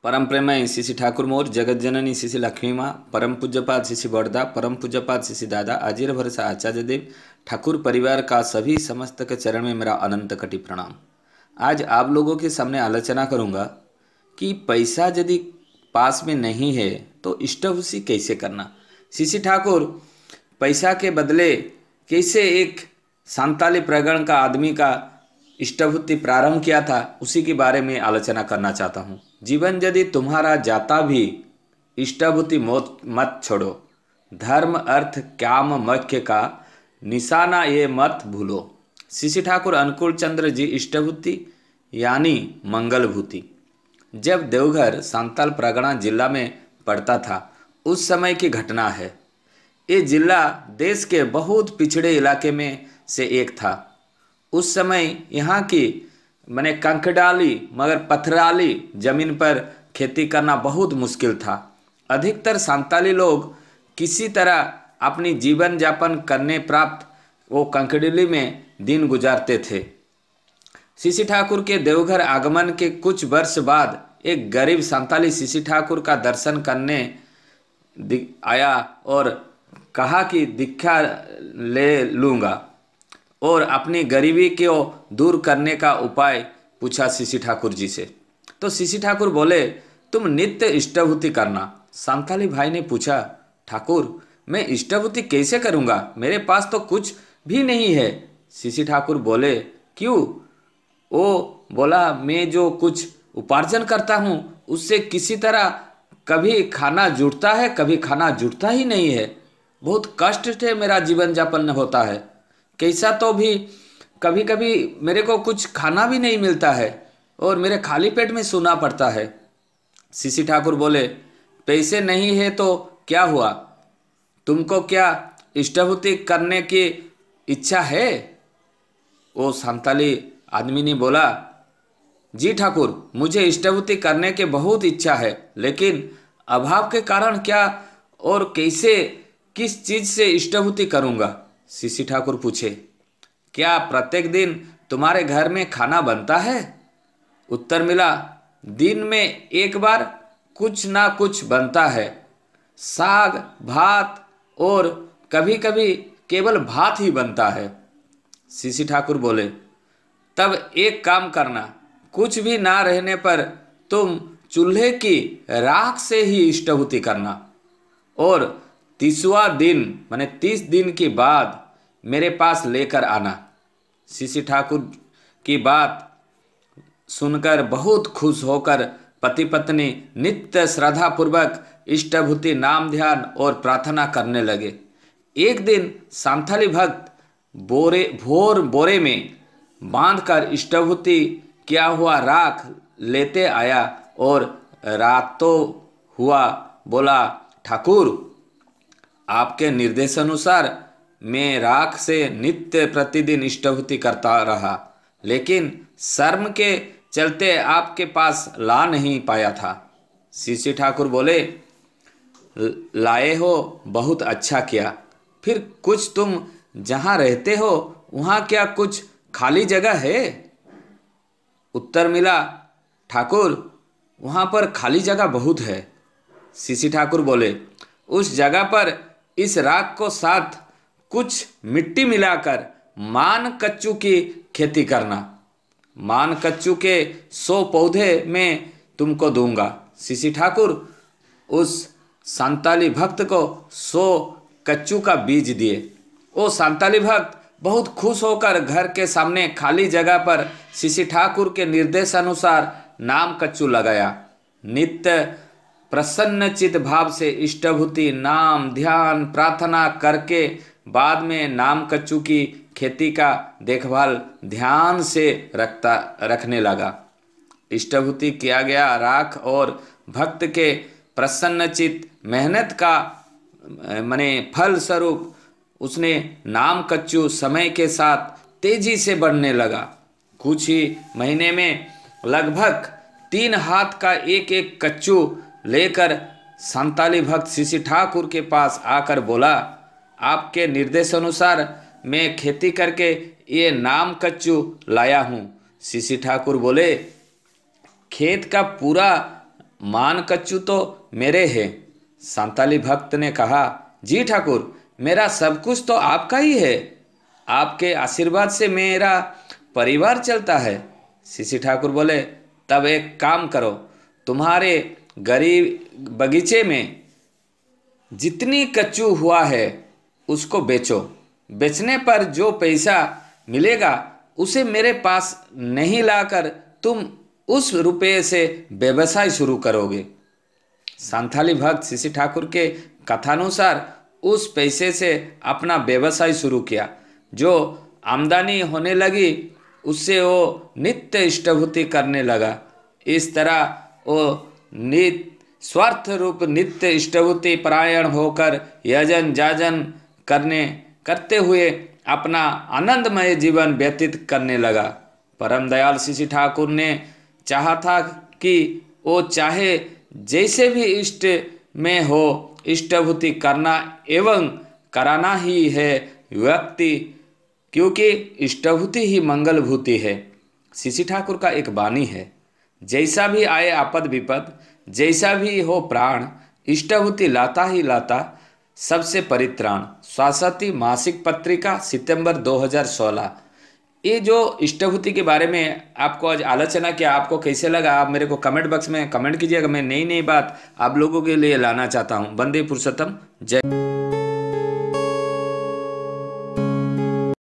परम प्रेमय शिशि ठाकुर मोर जगत जननी शिशि लक्ष्मी माँ परम पूज्यपाद शिशि बड़दा परम पूज्यपाद शिशि दादा आजीर भरोसा आचार्य देव ठाकुर परिवार का सभी समस्त के चरण में मेरा अनंत कटी प्रणाम। आज आप लोगों के सामने आलोचना करूँगा कि पैसा यदि पास में नहीं है तो इष्टवृत्ति कैसे करना। शिशि ठाकुर पैसा के बदले कैसे एक संताली प्रगण का आदमी का इष्टवृत्ति प्रारंभ किया था, उसी के बारे में आलोचना करना चाहता हूँ। जीवन यदि तुम्हारा जाता भी इष्टवृत्ति मत छोड़ो, धर्म अर्थ काम मोक्ष का निशाना ये मत भूलो। शिशि ठाकुर अनुकूल चंद्र जी इष्टवृत्ति यानी मंगलभूति जब देवघर सांताल परगना जिला में पड़ता था, उस समय की घटना है। ये जिला देश के बहुत पिछड़े इलाके में से एक था। उस समय यहाँ की मैंने कंकडाली मगर पथराली जमीन पर खेती करना बहुत मुश्किल था। अधिकतर संताली लोग किसी तरह अपनी जीवन यापन करने प्राप्त वो कंकडाली में दिन गुजारते थे। शिशि ठाकुर के देवघर आगमन के कुछ वर्ष बाद एक गरीब संताली शिशि ठाकुर का दर्शन करने आया और कहा कि दीक्षा ले लूँगा और अपनी गरीबी को दूर करने का उपाय पूछा शिशि ठाकुर जी से। तो शिशि ठाकुर बोले, तुम नित्य इष्टवृत्ति करना। संताली भाई ने पूछा, ठाकुर मैं इष्टवृत्ति कैसे करूँगा, मेरे पास तो कुछ भी नहीं है। शिशि ठाकुर बोले, क्यों? वो बोला, मैं जो कुछ उपार्जन करता हूँ उससे किसी तरह कभी खाना जुटता है, कभी खाना जुटता ही नहीं है। बहुत कष्ट से मेरा जीवन यापन होता है। कैसा तो भी कभी कभी मेरे को कुछ खाना भी नहीं मिलता है और मेरे खाली पेट में सोना पड़ता है। शिशि ठाकुर बोले, पैसे नहीं है तो क्या हुआ, तुमको क्या इष्टवृत्ति करने की इच्छा है? वो संताली आदमी ने बोला, जी ठाकुर, मुझे इष्टवृत्ति करने की बहुत इच्छा है, लेकिन अभाव के कारण क्या और कैसे किस चीज़ से इष्टवृत्ति करूँगा। शिशि ठाकुर पूछे, क्या प्रत्येक दिन तुम्हारे घर में खाना बनता है? उत्तर मिला, दिन में एक बार कुछ ना कुछ बनता है, साग भात और कभी कभी केवल भात ही बनता है। शिशि ठाकुर बोले, तब एक काम करना, कुछ भी ना रहने पर तुम चूल्हे की राख से ही इष्टवृत्ति करना और 30वां दिन माने 30 दिन के बाद मेरे पास लेकर आना। शिशि ठाकुर की बात सुनकर बहुत खुश होकर पति पत्नी नित्य श्रद्धा पूर्वक इष्टवृत्ति नाम ध्यान और प्रार्थना करने लगे। एक दिन संताली भक्त बोरे में बांधकर इष्टवृत्ति किया हुआ राख लेते आया और रातों हुआ बोला, ठाकुर आपके निर्देशानुसार मैं राख से नित्य प्रतिदिन इष्टवृत्ति करता रहा, लेकिन शर्म के चलते आपके पास ला नहीं पाया था। शिशि ठाकुर बोले, लाए हो, बहुत अच्छा किया। फिर कुछ तुम जहाँ रहते हो वहाँ क्या कुछ खाली जगह है? उत्तर मिला, ठाकुर वहाँ पर खाली जगह बहुत है। शिशि ठाकुर बोले, उस जगह पर इस राख को साथ कुछ मिट्टी मिलाकर मान कच्चू की खेती करना। मान कच्चू के 100 पौधे में तुमको दूंगा। शिशि ठाकुर उस संताली भक्त को 100 कच्चू का बीज दिए। वो संताली भक्त बहुत खुश होकर घर के सामने खाली जगह पर शिशि ठाकुर के निर्देशानुसार नाम कच्चू लगाया। नित्य प्रसन्नचित भाव से इष्टवृत्ति नाम ध्यान प्रार्थना करके बाद में नाम कच्चू की खेती का देखभाल ध्यान से रखने लगा। इष्टवृत्ति किया गया राख और भक्त के प्रसन्नचित मेहनत का माने फल स्वरूप उसने नाम कच्चू समय के साथ तेजी से बढ़ने लगा। कुछ ही महीने में लगभग 3 हाथ का एक एक कच्चू लेकर संताली भक्त शिशि ठाकुर के पास आकर बोला, आपके निर्देशानुसार मैं खेती करके ये नाम कच्चू लाया हूँ। शिशि ठाकुर बोले, खेत का पूरा मान कच्चू तो मेरे है। संताली भक्त ने कहा, जी ठाकुर, मेरा सब कुछ तो आपका ही है। आपके आशीर्वाद से मेरा परिवार चलता है। सीसी ठाकुर बोले, तब एक काम करो, तुम्हारे गरीब बगीचे में जितनी कच्चू हुआ है उसको बेचो। बेचने पर जो पैसा मिलेगा उसे मेरे पास नहीं लाकर तुम उस रुपये से व्यवसाय शुरू करोगे। संथाली भक्त सीसी ठाकुर के कथानुसार उस पैसे से अपना व्यवसाय शुरू किया। जो आमदनी होने लगी उससे वो नित्य इष्टभूति करने लगा। इस तरह वो स्वार्थ रूप नित्य इष्टभूति परायण होकर यजन जाजन करते हुए अपना आनंदमय जीवन व्यतीत करने लगा। परम दयाल सीसी ठाकुर ने चाहा था कि वो चाहे जैसे भी इष्ट में हो इष्टभूति करना एवं कराना ही है व्यक्ति, क्योंकि इष्टभूति ही मंगल भूति है। सीसी ठाकुर का एक वाणी है, जैसा भी आए आपद विपद, जैसा भी हो प्राण, इष्टभूति लाता ही लाता सबसे परित्राण। स्वासती मासिक पत्रिका सितंबर 2016। ये जो इष्टभूति के बारे में आपको आज आलोचना किया, आपको कैसे लगा आप मेरे को कमेंट बॉक्स में कमेंट कीजिएगा। मैं नई नई बात आप लोगों के लिए लाना चाहता हूँ। वंदे पुरुषोत्तम, जय।